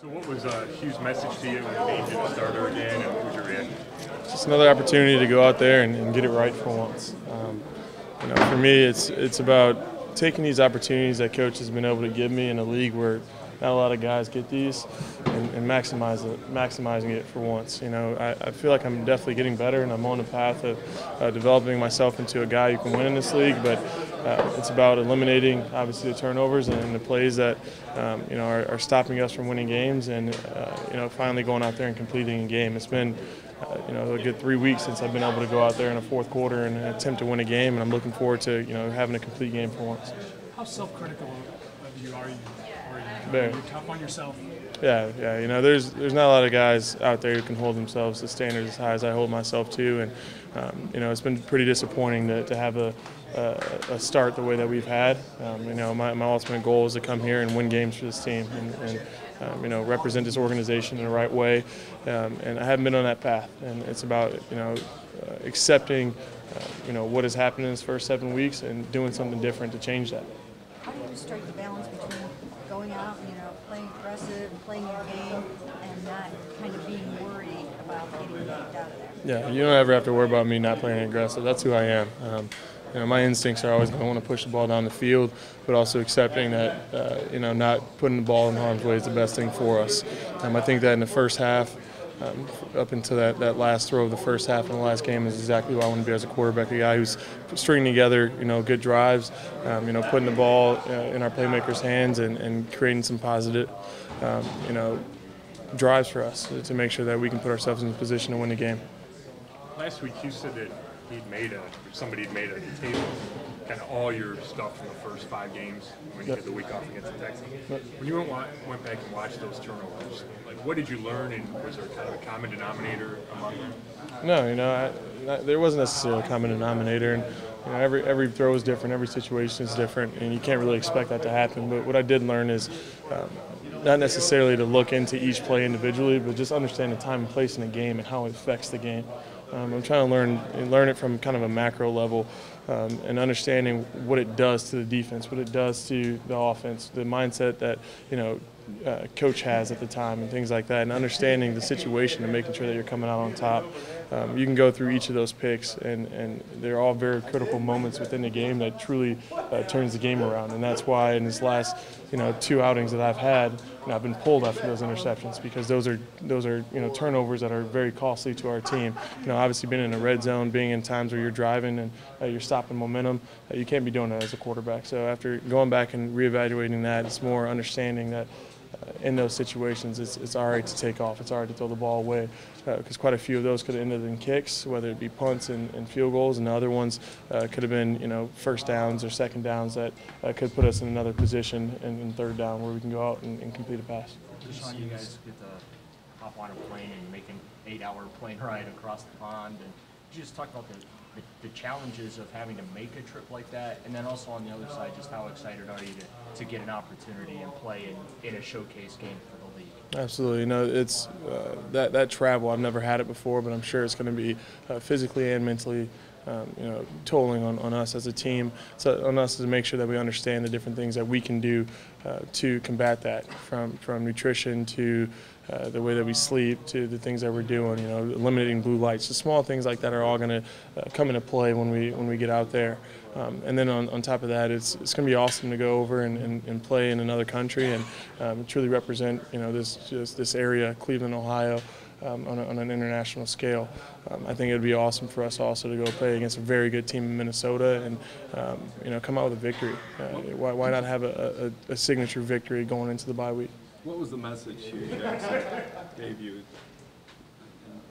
So what was Hugh's message to you when he made you the starter again, and what was your reaction? Just another opportunity to go out there and get it right for once. For me, it's about taking these opportunities that coach has been able to give me in a league where not a lot of guys get these, and maximizing it for once. I feel like I'm definitely getting better, and I'm on the path of developing myself into a guy who can win in this league. But it's about eliminating, obviously, the turnovers and the plays that are stopping us from winning games, and finally going out there and completing a game. It's been a good 3 weeks since I've been able to go out there in the fourth quarter and attempt to win a game, and I'm looking forward to having a complete game for once. How self-critical of you are you? Very. Are you tough on yourself? Yeah. There's not a lot of guys out there who can hold themselves to standards as high as I hold myself to, and it's been pretty disappointing to have a start the way that we've had. My ultimate goal is to come here and win games for this team and represent this organization in the right way, and I haven't been on that path. And it's about accepting what has happened in this first 7 weeks and doing something different to change that. How do you strike the balance between going out, playing aggressive, playing your game, and not kind of being worried about getting knocked out of there? Yeah, you don't ever have to worry about me not playing aggressive. That's who I am. My instincts are always going to want to push the ball down the field, but also accepting that not putting the ball in harm's way is the best thing for us. I think that in the first half, up until that last throw of the first half in the last game is exactly what I want to be as a quarterback, a guy who's stringing together good drives, putting the ball in our playmakers' hands and creating some positive drives for us to make sure that we can put ourselves in a position to win the game. Last week, Hugh said that somebody had made a table, kind of all your stuff from the first 5 games when you had the week off against the Texans. When you went back and watched those turnovers, what did you learn, and was there kind of a common denominator among them? No, there wasn't necessarily a common denominator, and every throw is different, every situation is different, and you can't really expect that to happen. But what I did learn is not necessarily to look into each play individually, but just understand the time and place in the game and how it affects the game. I'm trying to learn it from kind of a macro level, and understanding what it does to the defense, what it does to the offense, the mindset that coach has at the time, and things like that, and understanding the situation and making sure that you're coming out on top. You can go through each of those picks, and they're all very critical moments within the game that truly turns the game around. And that's why in this last 2 outings that I've had, I've been pulled after those interceptions, because those are turnovers that are very costly to our team. Obviously being in the red zone, being in times where you're driving and you're stopping momentum, you can't be doing that as a quarterback. So after going back and reevaluating that, it's more understanding that in those situations, it's all right to take off. It's all right to throw the ball away, because quite a few of those could have ended in kicks, whether it be punts and field goals, and the other ones could have been first downs or second downs that could put us in another position in third down where we can go out and complete a pass. DeShone, you guys get to hop on a plane and make an 8-hour plane ride across the pond, and you just talk about the challenges of having to make a trip like that, and then also on the other side, just how excited are you to get an opportunity and play in a showcase game for the league? Absolutely. It's that travel. I've never had it before, but I'm sure it's going to be physically and mentally tolling on us as a team. So on us to make sure that we understand the different things that we can do to combat that, from nutrition to the way that we sleep to the things that we're doing, eliminating blue lights. The small things like that are all going to come into play when we get out there. And then on top of that, it's going to be awesome to go over and play in another country and truly represent this area, Cleveland, Ohio, on an international scale. I think it would be awesome for us also to go play against a very good team in Minnesota and come out with a victory. Why not have a signature victory going into the bye week? What was the message Hugh Jackson gave you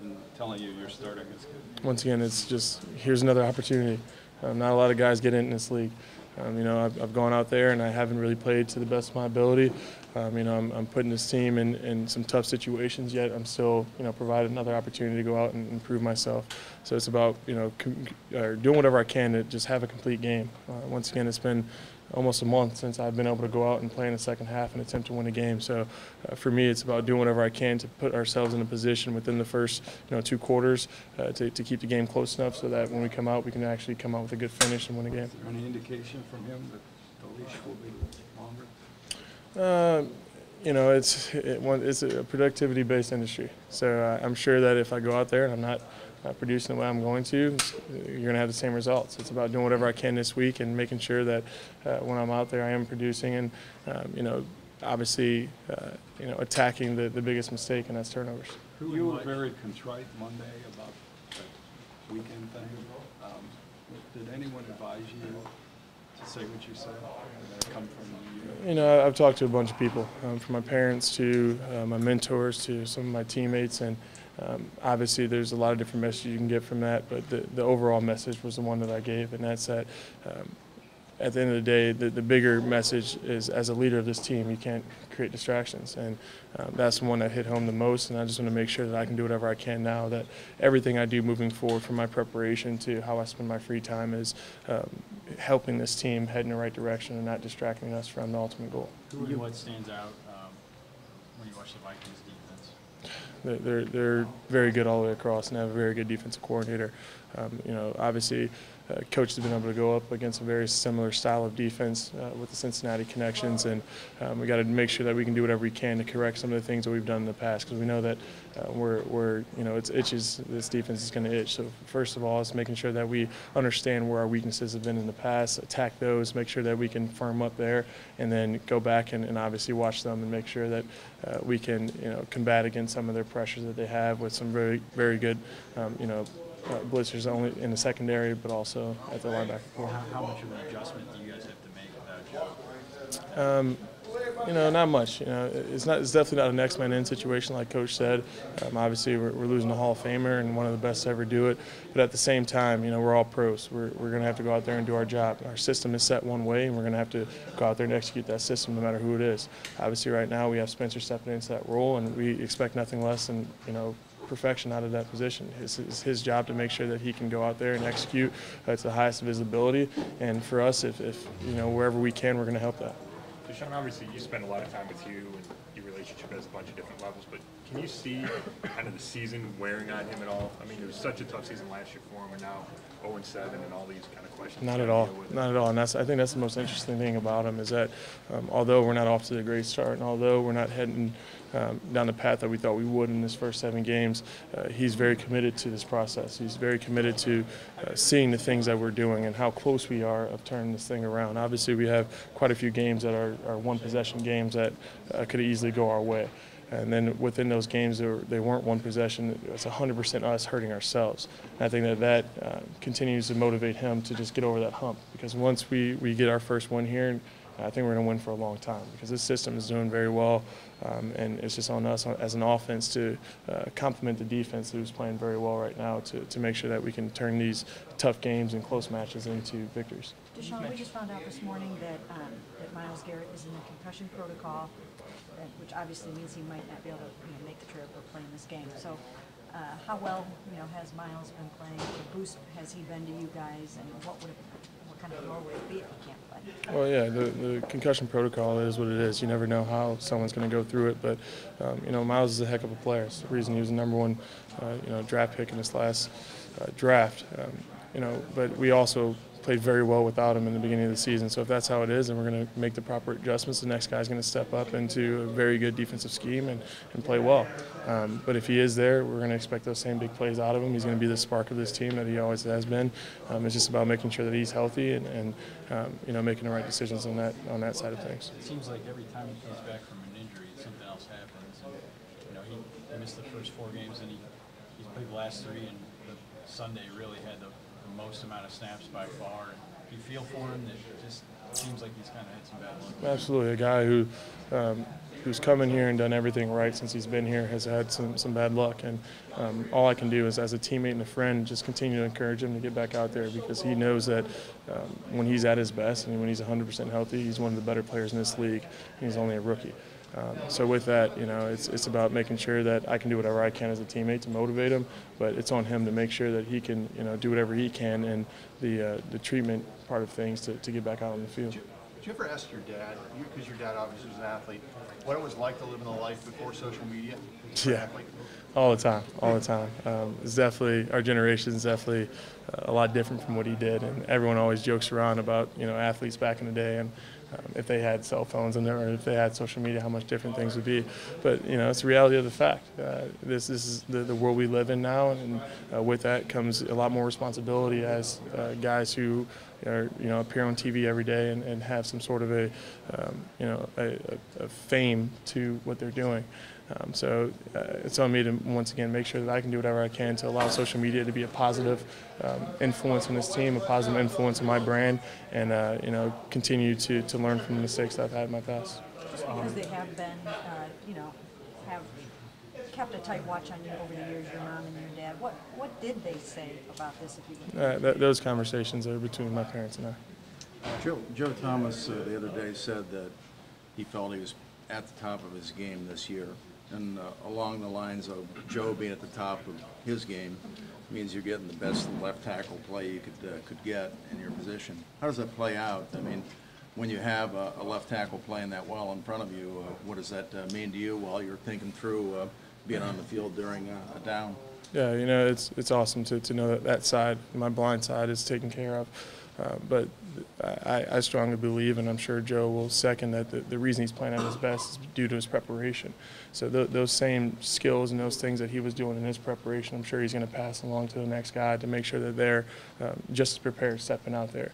in telling you you're starting this game? Once again, it's just, here's another opportunity. Not a lot of guys get in this league. I've gone out there and I haven't really played to the best of my ability. I'm putting this team in some tough situations, yet I'm still, provided another opportunity to go out and improve myself. So it's about, doing whatever I can to just have a complete game. Once again, it's been almost a month since I've been able to go out and play in the second half and attempt to win a game. So for me, it's about doing whatever I can to put ourselves in a position within the first 2 quarters to keep the game close enough so that when we come out, we can actually come out with a good finish and win a game. Is there any indication from him that the leash will be longer? It's a productivity-based industry. So I'm sure that if I go out there and I'm not producing the way I'm going to, you're going to have the same results. It's about doing whatever I can this week and making sure that when I'm out there I am producing and, obviously, attacking the biggest mistake, and that's turnovers. You were very contrite Monday about that weekend thing. Did anyone advise you to say what you said? Did that come from you? I've talked to a bunch of people, from my parents to my mentors to some of my teammates, and obviously there's a lot of different messages you can get from that, but the overall message was the one that I gave, and that's that at the end of the day, the bigger message is, as a leader of this team, you can't create distractions, and that's the one that hit home the most. And I just want to make sure that I can do whatever I can now, that everything I do moving forward, from my preparation to how I spend my free time, is helping this team head in the right direction and not distracting us from the ultimate goal. Who and what stands out when you watch the Vikings defense? They're very good all the way across and have a very good defensive coordinator. Obviously, Coach has been able to go up against a very similar style of defense with the Cincinnati connections, and we got to make sure that we can do whatever we can to correct some of the things that we've done in the past, because we know that it's itches. This defense is going to itch. So first of all, it's making sure that we understand where our weaknesses have been in the past, attack those, make sure that we can firm up there, and then go back and obviously watch them and make sure that we can combat against some of their pressures that they have with some very, very good blitzers, only in the secondary, but also at the linebacker core. How much of an adjustment do you guys have to make without Joe? Not much. It's definitely not a next man in situation like Coach said. Obviously, we're losing a Hall of Famer and one of the best to ever do it. But at the same time, we're all pros. We're going to have to go out there and do our job. Our system is set one way, and we're going to have to go out there and execute that system no matter who it is. Obviously, right now we have Spencer stepping into that role, and we expect nothing less than perfection out of that position. It's his job to make sure that he can go out there and execute to the highest of his ability. And for us, if wherever we can, we're going to help that. DeShone, obviously you spend a lot of time with you, and your relationship has a bunch of different levels, but can you see kind of the season wearing on him at all? I mean, it was such a tough season last year for him, and now 0-7 and all these kind of questions. Not at all. Not at all. And I think that's the most interesting thing about him, is that although we're not off to the great start, and although we're not heading down the path that we thought we would in this first 7 games, he's very committed to this process. He's very committed to seeing the things that we're doing and how close we are of turning this thing around. Obviously, we have quite a few games that are one-possession games that could easily go our way. And then within those games, they weren't one possession. It's 100% us hurting ourselves. And I think that continues to motivate him to just get over that hump. Because once we get our first win here, I think we're going to win for a long time, because this system is doing very well. And it's just on us as an offense to complement the defense who's playing very well right now to make sure that we can turn these tough games and close matches into victories. DeShone, we just found out this morning that Myles Garrett is in the concussion protocol, which obviously means he might not be able to make the trip or play in this game. So how well has Myles been playing? What boost has he been to you guys, and what kind of role would it be if he can't play? Well, yeah, the concussion protocol is what it is. You never know how someone's going to go through it, but Myles is a heck of a player. It's the reason he was the #1 draft pick in this last draft. But we also played very well without him in the beginning of the season. So if that's how it is, then we're going to make the proper adjustments. The next guy's going to step up into a very good defensive scheme and play well. But if he is there, we're going to expect those same big plays out of him. He's going to be the spark of this team that he always has been. It's just about making sure that he's healthy and making the right decisions on that side of things. It seems like every time he comes back from an injury, something else happens. And, he missed the first 4 games, and he's played the last 3, and Sunday really had the most amount of snaps by far. Do you feel for him? It just seems like he's kind of had some bad luck. Absolutely. A guy who's come in here and done everything right since he's been here has had some bad luck. And all I can do is, as a teammate and a friend, just continue to encourage him to get back out there, because he knows that when he's at his best and when he's 100% healthy, he's one of the better players in this league, and he's only a rookie. So with that, it's about making sure that I can do whatever I can as a teammate to motivate him, but it's on him to make sure that he can, do whatever he can in the treatment part of things to get back out on the field. Did you ever ask your dad, because your dad obviously was an athlete, what it was like to live in the life before social media? Yeah, all the time. It's definitely, our generation is definitely a lot different from what he did, and everyone always jokes around about athletes back in the day, and if they had cell phones or if they had social media, how much different things would be. But it's the reality of the fact. This is the world we live in now, and with that comes a lot more responsibility as guys who appear on TV every day and have some sort of a fame to what they're doing. So it's on me to once again make sure that I can do whatever I can to allow social media to be a positive influence on this team, a positive influence on my brand, and continue to learn from the mistakes that I've had in my past. Just because they have been, have kept a tight watch on you over the years, your mom and your dad. What did they say about this? If you those conversations are between my parents and I. Joe Thomas the other day said that he felt he was at the top of his game this year. And along the lines of Joe being at the top of his game means you're getting the best left tackle play you could get in your position. How does that play out? I mean, when you have a left tackle playing that well in front of you, what does that mean to you while you're thinking through being on the field during a down? Yeah, it's awesome to know that side, my blind side, is taken care of. But I strongly believe, and I'm sure Joe will second, that the reason he's playing at his best is due to his preparation. So those same skills and those things that he was doing in his preparation, I'm sure he's going to pass along to the next guy to make sure that they're just as prepared stepping out there.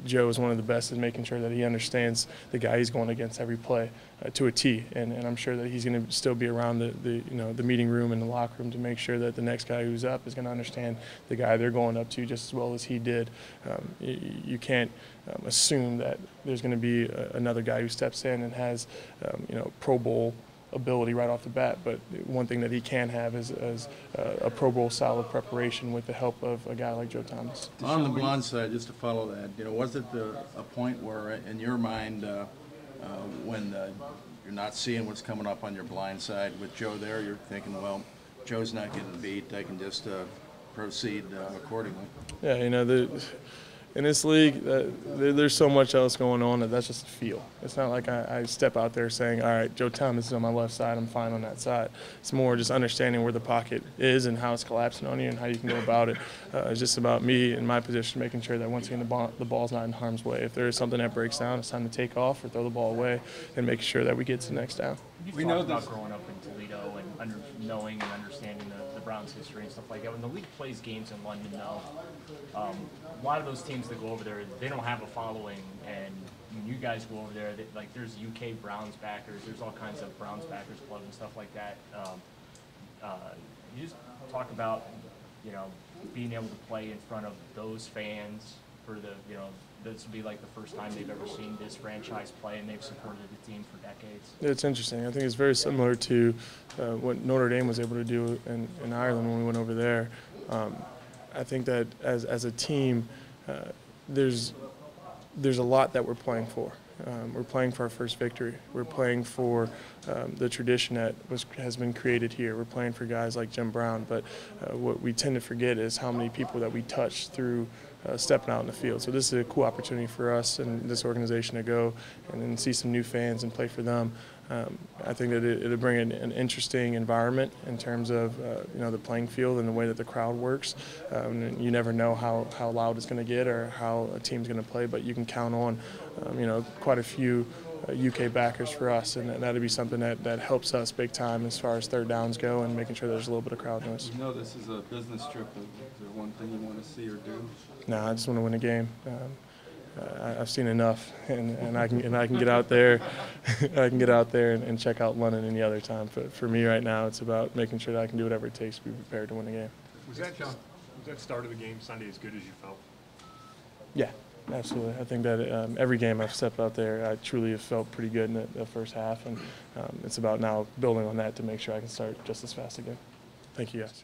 Joe is one of the best at making sure that he understands the guy he's going against every play to a T, and I'm sure that he's going to still be around the meeting room and the locker room to make sure that the next guy who's up is going to understand the guy they're going up to just as well as he did. You can't assume that there's going to be another guy who steps in and has Pro Bowl ability right off the bat, but one thing that he can have is a Pro Bowl solid preparation with the help of a guy like Joe Thomas. On the blind side, just to follow that, was it a point where in your mind when you're not seeing what's coming up on your blind side with Joe there, you're thinking, well, Joe's not getting beat, I can just proceed accordingly? Yeah, in this league, there's so much else going on that's just a feel. It's not like I step out there saying, all right, Joe Thomas is on my left side, I'm fine on that side. It's more just understanding where the pocket is and how it's collapsing on you and how you can go about it. It's just about me in my position, making sure that once again the ball's not in harm's way. If there is something that breaks down, it's time to take off or throw the ball away and make sure that we get to the next down. We know about growing up in Toledo and knowing and understanding the Browns' history and stuff like that. When the league plays games in London, though, a lot of those teams that go over there, they don't have a following. And when you guys go over there, there's UK Browns backers, there's all kinds of Browns backers clubs and stuff like that. You just talk about, being able to play in front of those fans for this would be like the first time they've ever seen this franchise play, and they've supported the team for decades. It's interesting. I think it's very similar to what Notre Dame was able to do in Ireland when we went over there. I think that as a team, there's a lot that we're playing for. We're playing for our first victory. We're playing for the tradition that has been created here. We're playing for guys like Jim Brown. But what we tend to forget is how many people that we touch through stepping out in the field. So this is a cool opportunity for us and this organization to go and then see some new fans and play for them. I think that it'll bring an interesting environment in terms of the playing field and the way that the crowd works. You never know how loud it's going to get or how a team's going to play, but you can count on quite a few UK backers for us, and that'll be something that helps us big time as far as third downs go and making sure there's a little bit of crowd noise. You know this is a business trip. Is there one thing you want to see or do? No, I just want to win a game. I've seen enough, and I can get out there. I can get out there and check out London any other time. But for me right now, it's about making sure that I can do whatever it takes to be prepared to win the game. Was that start of the game Sunday as good as you felt? Yeah, absolutely. I think that every game I've stepped out there, I truly have felt pretty good in the first half, and it's about now building on that to make sure I can start just as fast again. Thank you, guys.